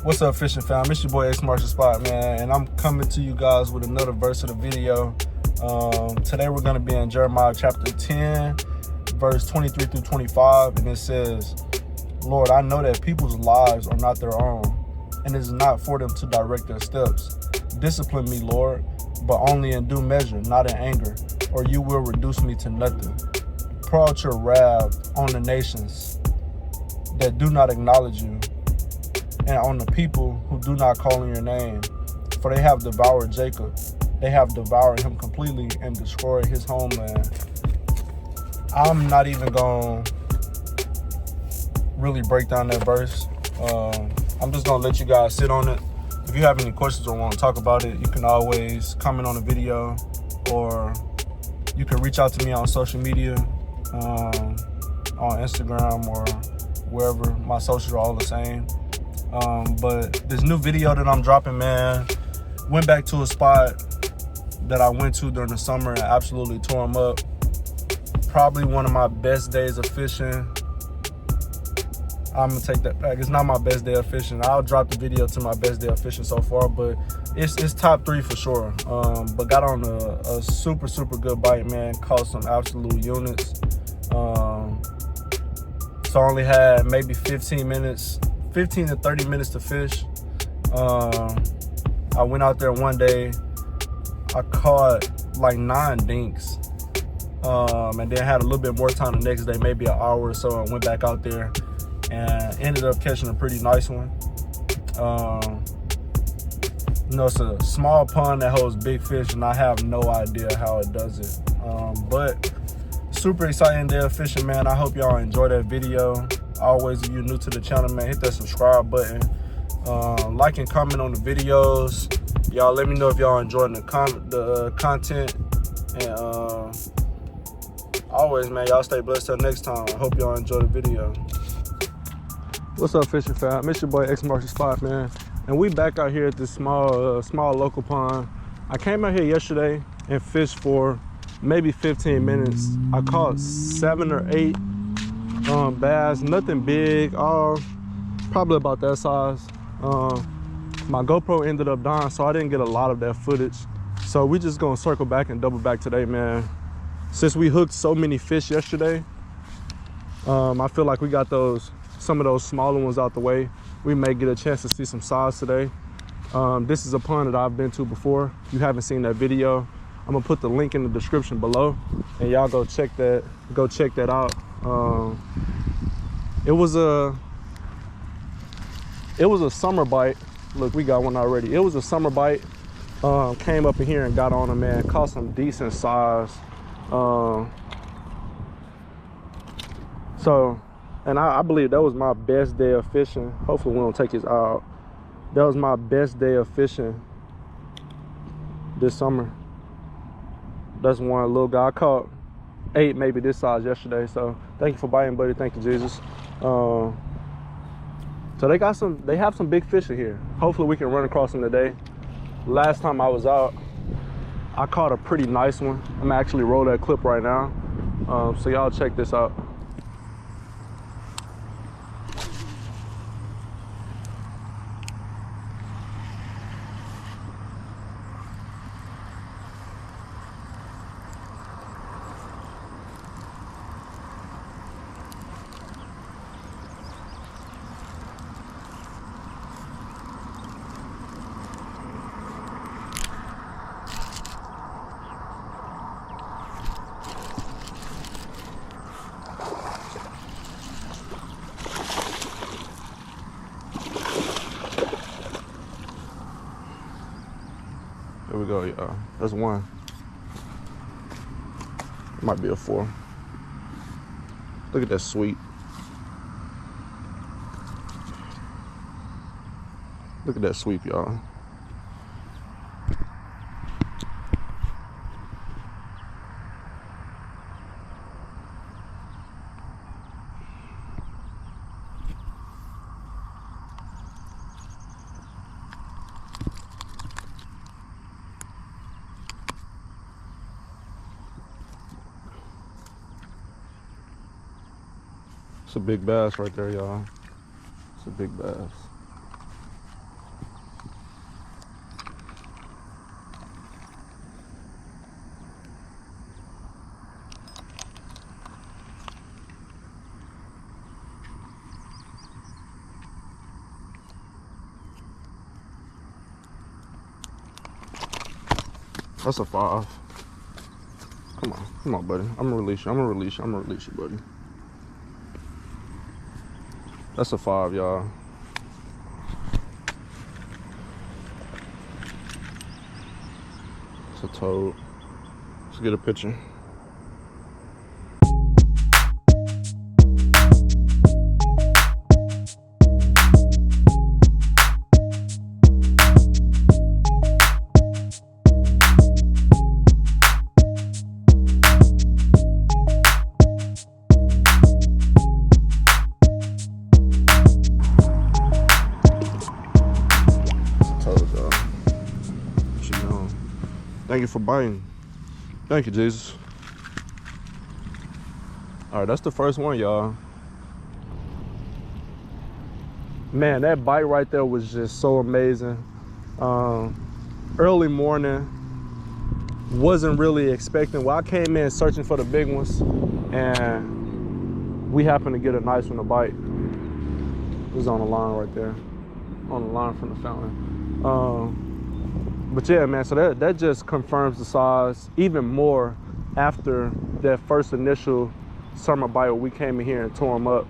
What's up, fishing fam? It's your boy X Marshall Spot, man, and I'm coming to you guys with another verse of the video. Today we're going to be in Jeremiah chapter 10, verse 23 through 25, and it says, Lord, I know that people's lives are not their own, and it is not for them to direct their steps. Discipline me, Lord, but only in due measure, not in anger, or you will reduce me to nothing. Pour out your wrath on the nations that do not acknowledge you, and on the people who do not call on your name. For they have devoured Jacob. They have devoured him completely and destroyed his homeland. I'm not even going to really break down that verse. I'm just going to let you guys sit on it. If you have any questions or want to talk about it, you can always comment on the video, or you can reach out to me on social media, on Instagram or wherever. My socials are all the same. But this new video that I'm dropping, man, went back to a spot that I went to during the summer and absolutely tore them up. Probably one of my best days of fishing. I'm gonna take that back. It's not my best day of fishing. I'll drop the video to my best day of fishing so far, but it's top 3 for sure. But got on a super good bite, man. Caught some absolute units. So I only had maybe 15 to 30 minutes to fish. I went out there one day. I caught like 9 dinks. And then had a little bit more time the next day, maybe an hour or so, and went back out there and ended up catching a pretty nice one. It's a small pond that holds big fish, and I have no idea how it does it. But super exciting day of fishing, man. I hope y'all enjoy that video. Always, if you're new to the channel, man, hit that subscribe button. Like and comment on the videos. Y'all let me know if y'all enjoying the content. And always, man, y'all stay blessed till next time. I hope y'all enjoy the video. What's up, fishing fam? It's your boy X Marshall Spot, man, and we back out here at this small local pond. I came out here yesterday and fished for maybe 15 minutes. I caught 7 or 8 bass, nothing big, all probably about that size. My GoPro ended up dying, so I didn't get a lot of that footage. So we just gonna circle back and double back today, man. Since we hooked so many fish yesterday, I feel like we got some of those smaller ones out the way. We may get a chance to see some size today. This is a pond that I've been to before. If you haven't seen that video, I'm gonna put the link in the description below, and y'all go check that out. It was a summer bite. Look, we got one already. It was a summer bite. Came up in here and got on them, man. Caught some decent size. And I believe that was my best day of fishing. Hopefully we don't take his eye out. That was my best day of fishing this summer. That's one little guy. I caught 8 maybe this size yesterday. So thank you for biting, buddy. Thank you, Jesus. So they have some big fish in here. Hopefully we can run across them today. Last time I was out, I caught a pretty nice one. I'm gonna actually roll that clip right now. So y'all check this out. There we go, y'all. That's one. Might be a 4. Look at that sweep. Look at that sweep, y'all. It's a big bass right there, y'all. It's a big bass. That's a 5. Come on, buddy. I'm gonna release you, buddy. That's a 5, y'all. It's a toad. Let's get a picture. Thank you for biting. Thank you, Jesus. All right, that's the first one, y'all. Man, that bite right there was just so amazing. Early morning, wasn't really expecting. Well, I came in searching for the big ones, and we happened to get a nice one to bite. It was on the line right there, on the line from the fountain. But yeah, man, so that just confirms the size even more after that first initial summer bite where we came in here and tore them up.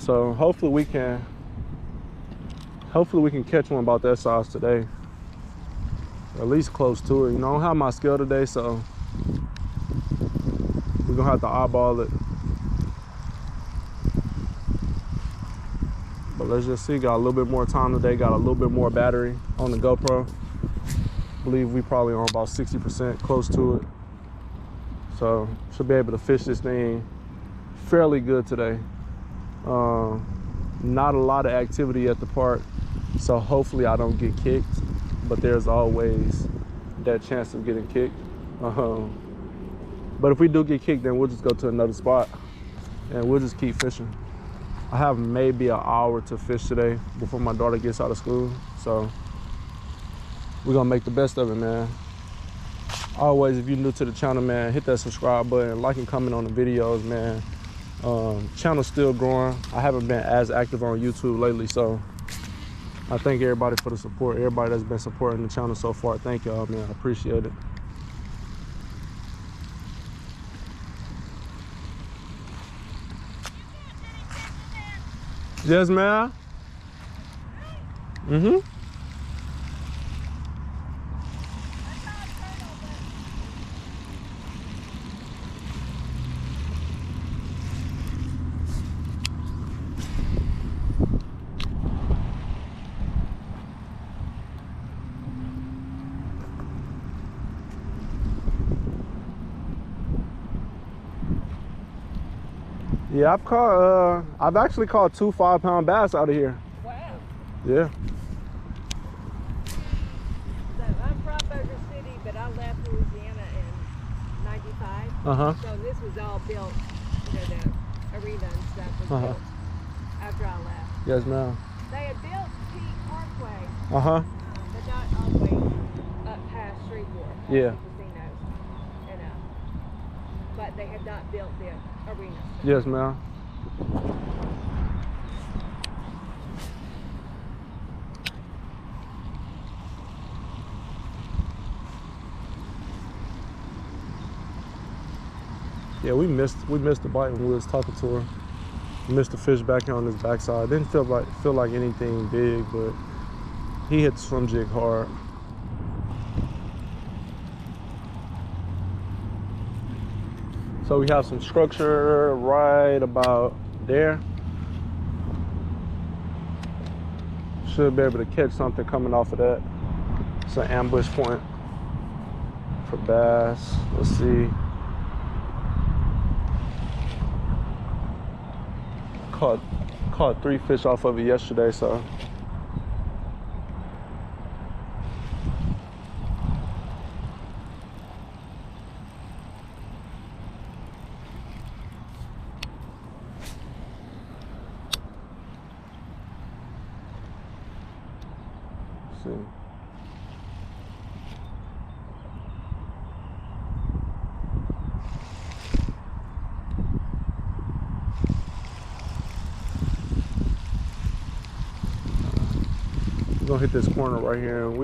So hopefully we can catch one about that size today. Or at least close to it. You know, I don't have my scale today, so we're gonna have to eyeball it. But let's just see, got a little bit more time today, got a little bit more battery on the GoPro. I believe we probably on about 60%, close to it. So should be able to fish this thing fairly good today. Not a lot of activity at the park, so hopefully I don't get kicked, but there's always that chance of getting kicked. But if we do get kicked, then we'll just go to another spot and we'll just keep fishing. I have maybe an hour to fish today before my daughter gets out of school. So we're gonna make the best of it, man. Always, if you're new to the channel, man, hit that subscribe button, like and comment on the videos, man. Channel's still growing. I haven't been as active on YouTube lately, so I thank everybody for the support. Everybody that's been supporting the channel so far, thank y'all, man. I appreciate it. Yes, ma'am. Mm-hmm. Yeah, I've actually caught 2 5-pound bass out of here. Wow. Yeah. So I'm from Bossier City, but I left Louisiana in '95. So this was all built, you know, the arena and stuff was built after I left. Yes, ma'am. They had built Peak Parkway, but not all the way up past Shreveport. Yeah. Casinos, and but they had not built the arena. Yes, ma'am. Yeah, we missed the bite when we was talking to her. We missed the fish back here on his backside. Didn't feel like anything big, but he hit the swim jig hard. So we have some structure right about there. Should be able to catch something coming off of that. It's an ambush point for bass. Let's see. Caught 3 fish off of it yesterday, so. See. We're gonna hit this corner right here, and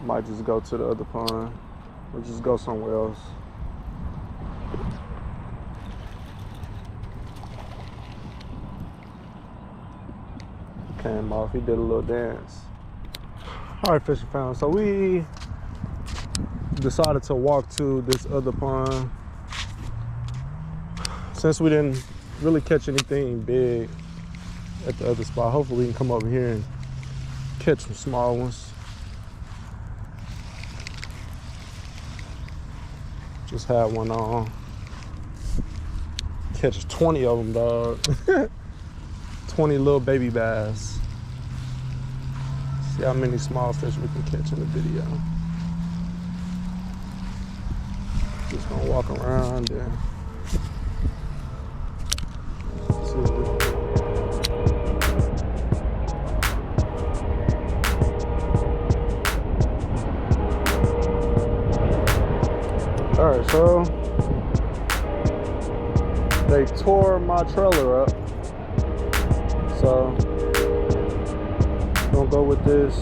Might just go to the other pond or just go somewhere else. Came off, he did a little dance. All right, fishing family. So we decided to walk to this other pond. Since we didn't really catch anything big at the other spot, hopefully we can come over here and catch some small ones. Just had one on. Catch 20 of them, dog. 20 little baby bass. See how many small fish we can catch in the video. Just gonna walk around and see what we can. All right, so they tore my trailer up. So gonna go with this.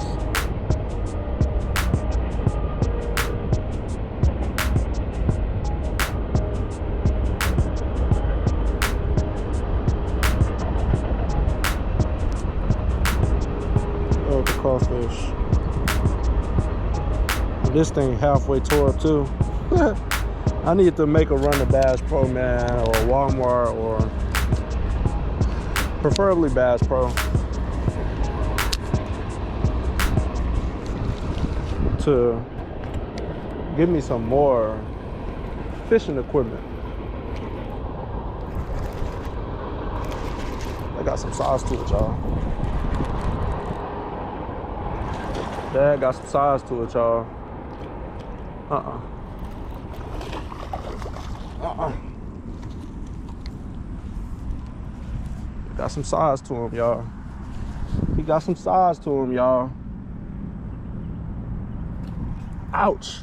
Oh, the crawfish. This thing halfway tore up too. I need to make a run to Bass Pro, man, or Walmart, or preferably Bass Pro, to give me some more fishing equipment. I got some size to it, y'all. Dad got some size to it, y'all. Got some size to him, y'all. He got some size to him, y'all. Ouch.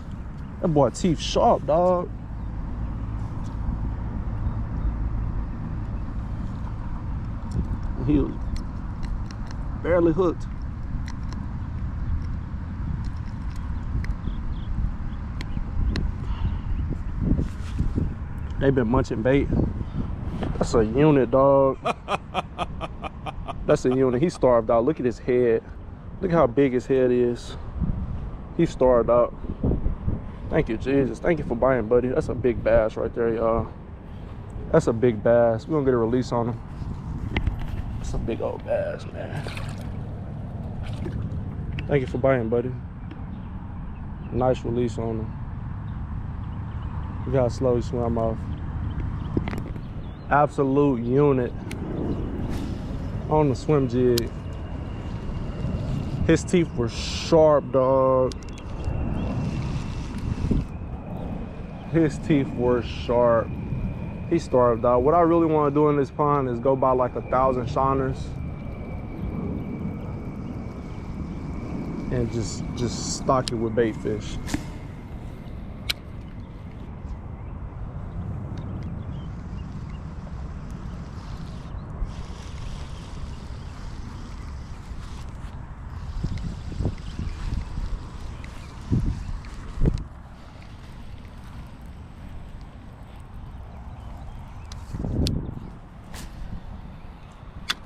That boy teeth sharp, dog. He was barely hooked. They been munching bait. That's a unit, dog. That's a unit. He starved out. Look at his head. Look how big his head is. He starved out. Thank you, Jesus. Thank you for buying, buddy. That's a big bass right there, y'all. That's a big bass. We're gonna get a release on him. That's a big old bass, man. Thank you for buying, buddy. Nice release on him. You gotta slowly swim off. Absolute unit on the swim jig. His teeth were sharp, dog. His teeth were sharp. He starved out. What I really want to do in this pond is go buy like 1,000 shiners and just stock it with bait fish.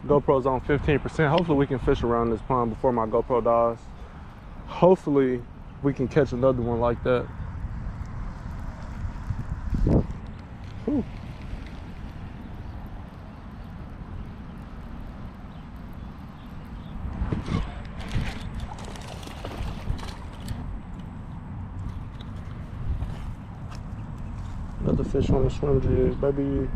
GoPro's on 15%. Hopefully we can fish around this pond before my GoPro dies. Hopefully we can catch another one like that. Whew. Another fish on the swim jig, baby.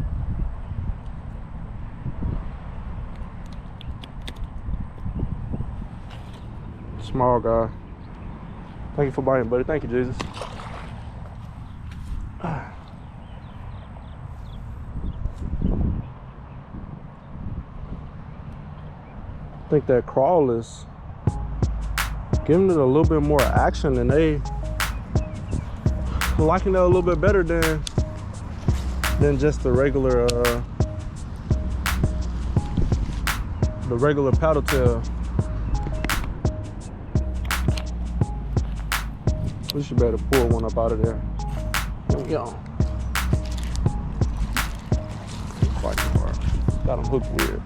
Small guy. Thank you for buying, buddy. Thank you, Jesus. I think that crawl is giving it a little bit more action, and they liking it a little bit better than just the regular paddle tail. We should be able to pull one up out of there. Here we go. Fighting hard. Got him hooked weird.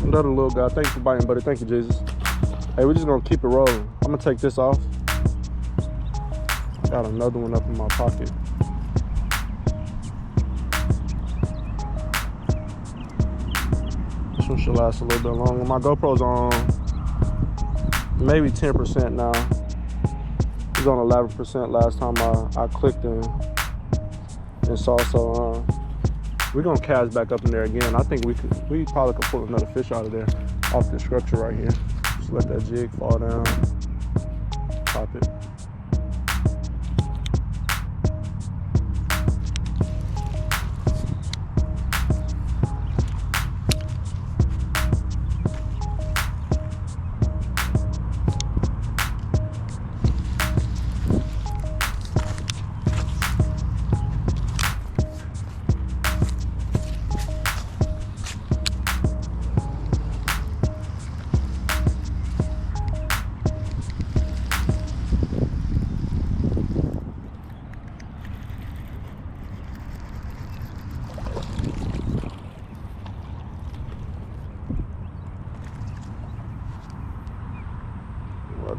Another little guy. Thank you for biting, buddy. Thank you, Jesus. Hey, we're just gonna keep it rolling. I'm gonna take this off. Got another one up in my pocket. This one should last a little bit longer. My GoPro's on maybe 10% now. It was on 11% last time I clicked and saw. So we're gonna cast back up in there again. I think we probably could pull another fish out of there off this structure right here. Just let that jig fall down, pop it.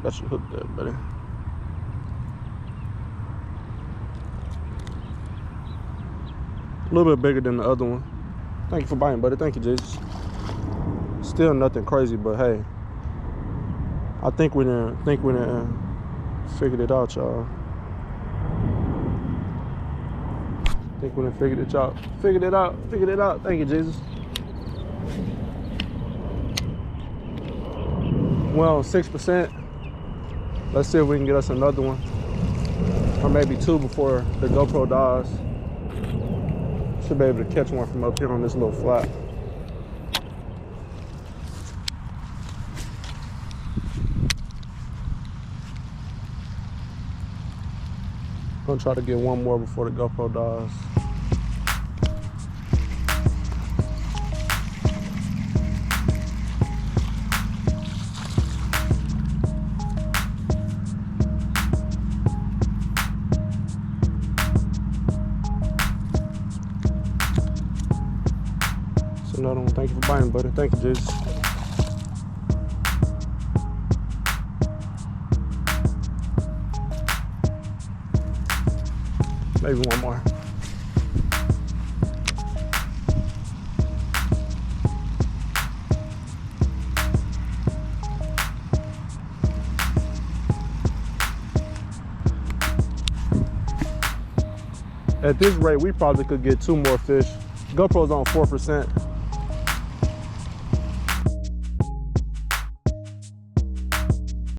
Got you hooked there, buddy. A little bit bigger than the other one. Thank you for biting, buddy. Thank you, Jesus. Still nothing crazy, but hey, I think we done figured it out, y'all. Think we done figured it out. Figured it out. Thank you, Jesus. Well, 6%. Let's see if we can get us another one, or maybe two before the GoPro dies. Should be able to catch one from up here on this little flat. I'm gonna try to get one more before the GoPro dies. Another one. Thank you for biting, buddy. Thank you, Jesus. Maybe one more. At this rate, we probably could get two more fish. GoPro's on 4%.